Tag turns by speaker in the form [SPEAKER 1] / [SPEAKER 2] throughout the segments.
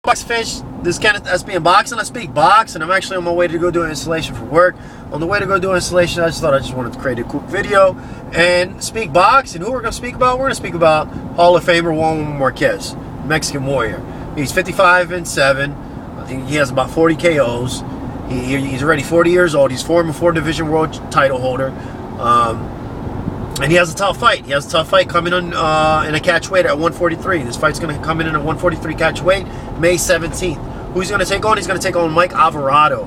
[SPEAKER 1] Box Fish, this is Kenneth, SBM Boxing. I speak box, and I'm actually on my way to go do an installation for work. On the way to go do an installation, I just thought I just wanted to create a quick video and speak box. And who we're going to speak about? We're going to speek about Hall of Famer Juan Marquez, Mexican Warrior. He's 55-7. I think he has about 40 KOs. He's already 40 years old. He's former 4-division world title holder. And he has a tough fight. He has a tough fight coming in a catch weight at 143. This fight's going to come in at 143 catch weight, May 17th. Who's going to take on? He's going to take on Mike Alvarado.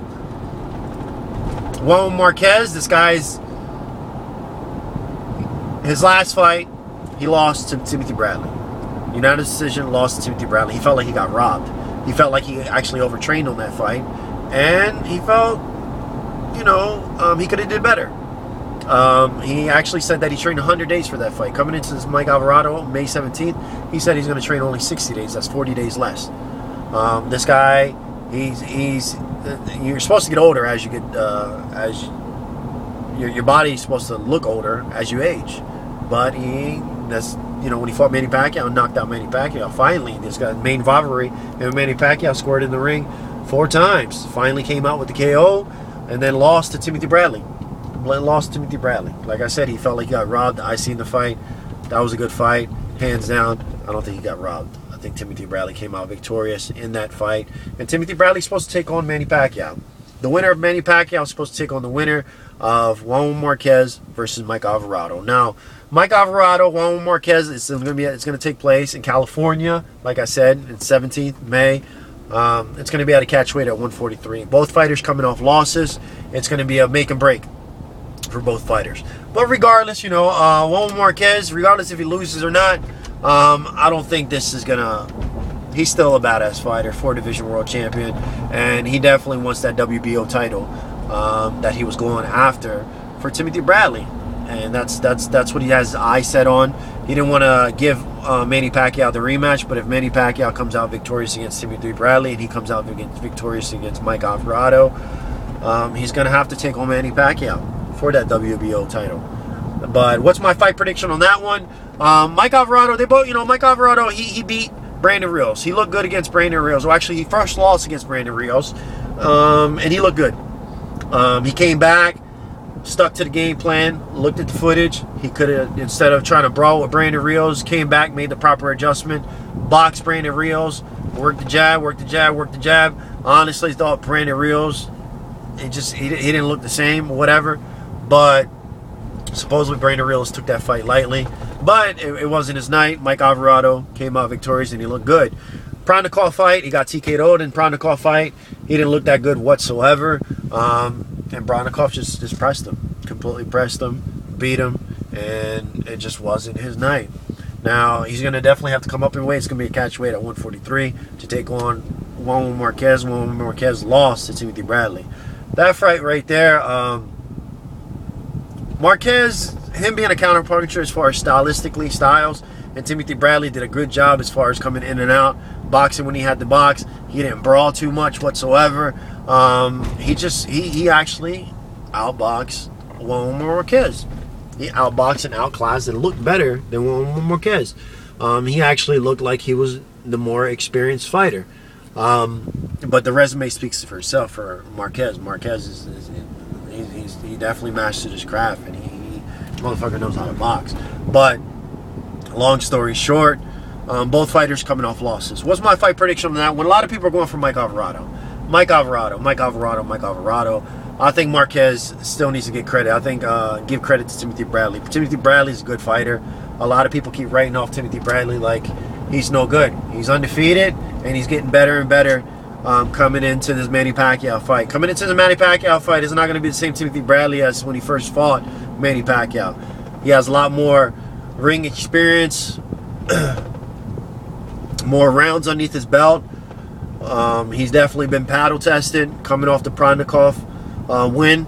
[SPEAKER 1] Juan Marquez, this guy's... his last fight, he lost to Timothy Bradley. Unanimous decision, lost to Timothy Bradley. He felt like he got robbed. He felt like he actually overtrained on that fight. And he felt, you know, he could have did better. He actually said that he trained 100 days for that fight. Coming into this Mike Alvarado, May 17th, he said he's going to train only 60 days. That's 40 days less. This guy, you're supposed to get older as you get, your body's supposed to look older as you age. But when he fought Manny Pacquiao and knocked out Manny Pacquiao, finally, this guy, main rivalry, and Manny Pacquiao scored in the ring 4 times. Finally came out with the KO, and then lost to Timothy Bradley. Like I said, he felt like he got robbed. I seen the fight. That was a good fight, hands down. I don't think he got robbed. I think Timothy Bradley came out victorious in that fight. And Timothy Bradley's supposed to take on Manny Pacquiao. The winner of Manny Pacquiao is supposed to take on the winner of Juan Marquez versus Mike Alvarado. Now, Mike Alvarado, Juan Marquez, it's going to take place in California. Like I said, it's 17th May. It's going to be at a catch weight at 143. Both fighters coming off losses. It's going to be a make and break for both fighters. But regardless, you know, Juan Marquez, regardless if he loses or not, I don't think this is gonna... He's still a badass fighter, 4-division world champion, and he definitely wants that WBO title that he was going after for Timothy Bradley, and that's what he has his eye set on. He didn't want to give Manny Pacquiao the rematch, but if Manny Pacquiao comes out victorious against Timothy Bradley and he comes out victorious against Mike Alvarado, he's gonna have to take on Manny Pacquiao for that WBO title. But what's my fight prediction on that one? Mike Alvarado, Mike Alvarado, he beat Brandon Rios. He looked good against Brandon Rios. Well, actually, he first lost against Brandon Rios, and he looked good. He came back, stuck to the game plan, looked at the footage. He could have, instead of trying to brawl with Brandon Rios, came back, made the proper adjustment, boxed Brandon Rios, worked the jab, worked the jab, worked the jab. Honestly, thought Brandon Rios, he didn't look the same, whatever. But supposedly Brandon Rios took that fight lightly. But it wasn't his night. Mike Alvarado came out victorious and he looked good. Prandikov fight, he got TK'd in Prandikov fight. He didn't look that good whatsoever. And Prandikov just pressed him. Completely pressed him, beat him, and it just wasn't his night. Now, he's going to definitely have to come up in weight. It's going to be a catch weight at 143 to take on Juan Marquez. Juan Marquez lost to Timothy Bradley. That fight right there, Marquez, him being a counterpuncher as far as styles, and Timothy Bradley did a good job as far as coming in and out, boxing when he had the box. He didn't brawl too much whatsoever. He actually outboxed Juan Marquez. He outboxed and outclassed and looked better than Juan Marquez. He actually looked like he was the more experienced fighter. But the resume speaks for itself for Marquez. Marquez he definitely mastered his craft, and he motherfucker knows how to box. But long story short, both fighters coming off losses. What's my fight prediction on that one? A lot of people are going for Mike Alvarado. Mike Alvarado. I think Marquez still needs to get credit. I think give credit to Timothy Bradley. Timothy Bradley's a good fighter. A lot of people keep writing off Timothy Bradley like he's no good. He's undefeated, and he's getting better and better. Coming into this Manny Pacquiao fight. Coming into the Manny Pacquiao fight is not going to be the same Timothy Bradley as when he first fought Manny Pacquiao. He has a lot more ring experience, more rounds underneath his belt. He's definitely been paddle tested, coming off the Prandikov win,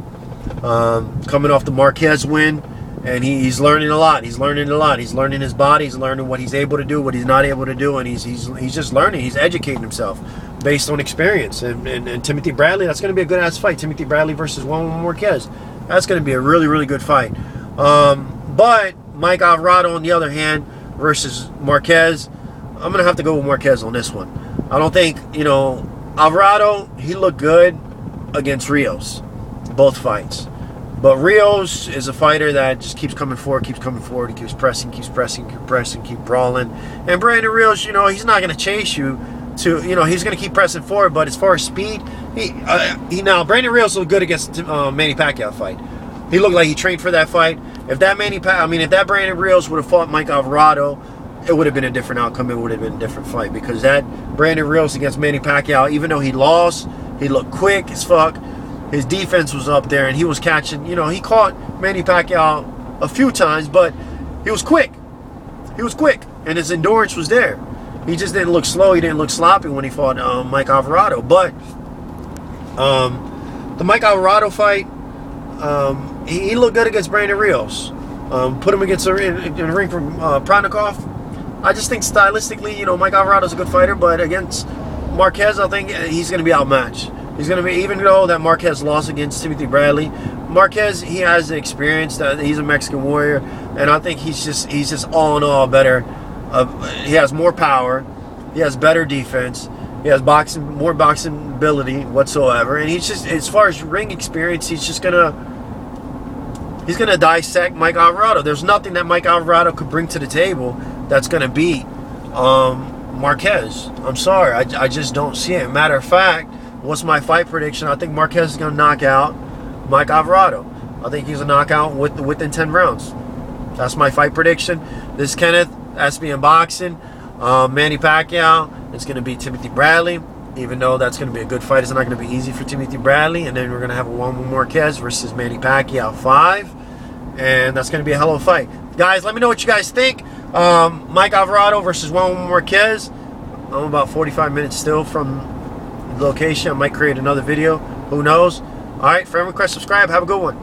[SPEAKER 1] coming off the Marquez win, and he's learning a lot. He's learning his body. He's learning what he's able to do, what he's not able to do, and he's just learning. He's educating himself based on experience. And Timothy Bradley, that's going to be a good-ass fight. Timothy Bradley versus Juan Marquez. That's going to be a really, really good fight. But Mike Alvarado, on the other hand, versus Marquez, I'm going to have to go with Marquez on this one. I don't think, you know, Alvarado, he looked good against Rios, both fights. But Rios is a fighter that just keeps coming forward. He keeps pressing, keeps brawling. And Brandon Rios, you know, he's not going to chase you to, you know, he's going to keep pressing forward. But as far as speed, now Brandon Rios looked good against Manny Pacquiao fight. He looked like he trained for that fight. If that Brandon Rios would have fought Mike Alvarado, it would have been a different outcome. It would have been a different fight, because that Brandon Rios against Manny Pacquiao, even though he lost, he looked quick as fuck. His defense was up there, and he was catching, you know, he caught Manny Pacquiao a few times, but he was quick. He was quick, and his endurance was there. He just didn't look slow. He didn't look sloppy when he fought Mike Alvarado. But the Mike Alvarado fight, he looked good against Brandon Rios. Put him against in the ring from Pronikov. I just think stylistically, you know, Mike Alvarado's a good fighter, but against Marquez, I think he's going to be outmatched. He's going to be, even though that Marquez lost against Timothy Bradley, Marquez, he has the experience. That he's a Mexican warrior, and I think he's just all in all better. He has more power. He has better defense. He has more boxing ability whatsoever, and he's just, as far as ring experience, he's gonna dissect Mike Alvarado. There's nothing that Mike Alvarado could bring to the table that's gonna beat Marquez. I'm sorry, I just don't see it. Matter of fact, what's my fight prediction? I think Marquez is gonna knock out Mike Alvarado. I think he's a knockout within 10 rounds. That's my fight prediction. This is Kenneth, SBM Boxing. Manny Pacquiao, it's going to be Timothy Bradley. Even though that's going to be a good fight, it's not going to be easy for Timothy Bradley. And then we're going to have a Juan Marquez versus Manny Pacquiao 5. And that's going to be a hell of a fight. Guys, let me know what you guys think. Mike Alvarado versus Juan Marquez. I'm about 45 minutes still from the location. I might create another video. Who knows? All right, friend request, subscribe. Have a good one.